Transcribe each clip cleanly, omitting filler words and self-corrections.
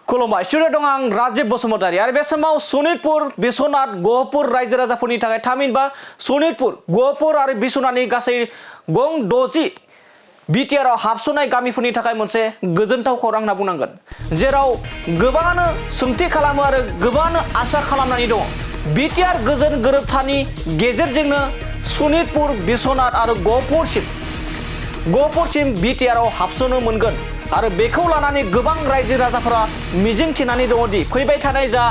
खुलुमबाय स्टुडिअ दं आं राजीब बसुमतारी आरो बे समाव सनितपुर बिश्वनाथ गहपुर रायजो राजाफोरनि थाखाय थामहिनबा सनितपुर गहपुर आरो बिश्वनाथनि गासै गं 60 बिटिआर आव हाबसोनाय गामिफोरनि थाखाय मोनसे गोजोनथाव खौरां होनना बुंनांगोन जेराव गोबाङानो सोंथि खालामो आरो गोबाङानो आसा खालामनानै दङ बिटिआर गोजोन गोरोबथानि गेजेरजोंनो सनितपुर बिश्वनाथ आरो गहपुरसिम बिटिआर आव हाबसोनो मोनगोन आरो बेखौ लानानै गोबां रायजो राजाफोरा मिजिं थिनानै दङ दि फैबाय थानाय जा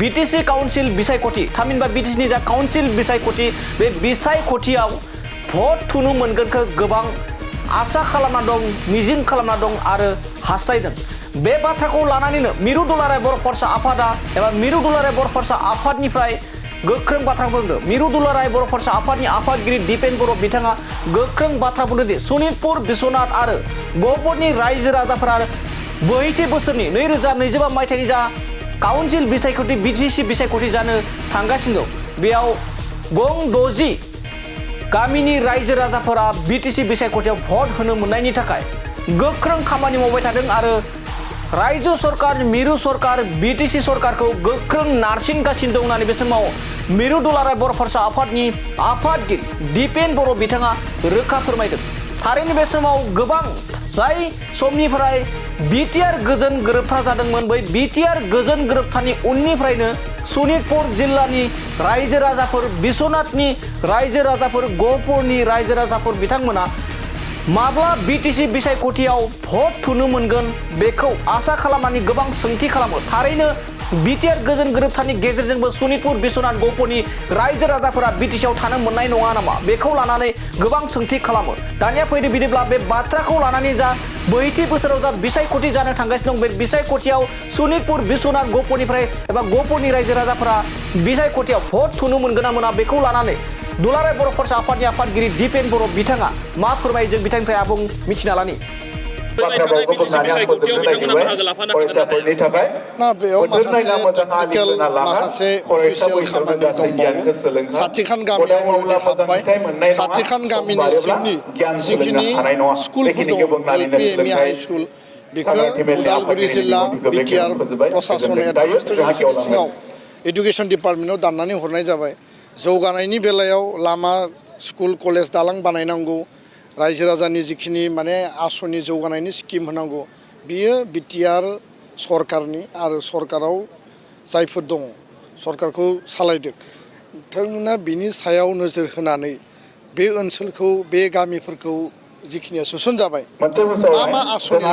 बिटिसि काउन्सिल बिसायख'थि थामहिनबा बिटिसिनि जा काउन्सिल बिसायख'थि बे बिसायख'थियाव भट थुनो मोनगोनखौ गोबां आसा खालामना दं मिजिं खालामना दं आरो हास्थायदों बे बाथ्राखौ लानानैनो मिरु दुलाराय बर' फरायसा आफादा एबा मिरु दुलाराय बर' फरायसा आफादनिफ्राय गोख्रों बाथ्रा बुंदों मिरु दुलाराय बर' फरायसा आफादनि आफादगिरि दिपेन बर' बिथाङा गोख्रों बाथ्रा बुंदों दि सनितपुर बिश्वनाथ आरो गहपुरनि रायजो राजाफोरा 42 बोसोरनि 2025 मायथाइनि जा काउन्सिल बिसायख'थि बिटिसि बिसायख'थि जानो थांगासिनो दं बेयाव गं 60 गामिनि रायजो राजाफोरा बिटिसि बिसायख'थियाव भट होनो मोननायनि थाखाय गोख्रों खामानि मावबाय थादों आरो रायजो सरकार मिरु सरकार बिटिसि सरकारखौ गोख्रों नारसिनगासिनो दं होननानै बे समाव मिरु दुलाराय बर' फरायसा आफादनि आफादगिरि दिपेन बर' बिथाङा रोखा फोरमायदों थारैनो बे समाव गोबां जाय समनिफ्राय बिटिआर गोजोन गोरोबथा जादोंमोन बै बिटिआर गोजोन गोरोबथानि उननिफ्रायनो सनितपुर जिल्लानि रायजो राजाफोर बिश्वनाथनि रायजो राजाफोर गहपुरनि रायजो राजाफोर बिथांमोना माब्ला बिटिसि बिसायख'थियाव भट थुनो मोनगोन बेखौ आसा खालामनानै गोबां सोंथि खालामो थारैनो बिटिआर गोजोन गोरोबथानि गेजेरजोंबो सनितपुर बिश्वनाथ गहपुरनि रायजो राजाफोरा बिटिसिआव थानो मोननाय नङा नामा बेखौ लानानै गोबां सोंथि खालामो दानिया फैदो बिदिब्ला बे बाथ्राखौ लानानै जा 42 बोसोराव जा बिसायख'थि जानो थांगासिनो दं बे बिसायख'थियाव सनितपुर बिश्वनाथ गहपुरनिफ्राय एबा गहपुरनि रायजो राजाफोरा बिसायख'थियाव भट थुनो मोनगोन ना मोना बेखौ लानानै दुलाराय बर' फरायसा आफादनि आफादगिरि दिपेन बर' बिथाङा मा फोरमायो जों बिथांनिफ्राय आबुं मिथिना लानि ना बेयाव माखासे अफिसियेल खामानि दंबावो साथिखान गामियाव हाबबाय साथिखान गामिनि सिंनि जिखिनि स्कुलफोर दं एलपि एमइ हाइ स्कुल बेखौ उदालगुरि जिल्ला बिटिआर प्रशासन एडमिनिस्ट्रेसननि सिङाव एडुकेसन डिपार्टमेन्टआव दाननानै हरनाय जाबाय जौगानायनि बेलायाव लामा स्कुल कलेज दालां बानायनांगौ रायजो राजानि जिखिनि माने आसनि जौगानायनि स्किम होनांगौ बियो बिटिआर सरकारनि आरो सरकाराव जायफोर दङ सरकारखौ सालायदों बिथांमोना बिनि सायाव नोजोर होनानै बे ओनसोलखौ बे गामिफोरखौ जिखिनिया सोसन जाबाय मा आसनि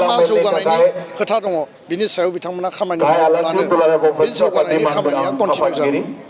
मा जौगानायनि खोथा दङ बिनि सायाव बिथांमोना खामानि मावब्लानो बे जौगानायनि खामानिया कन्टिनिउ जागोन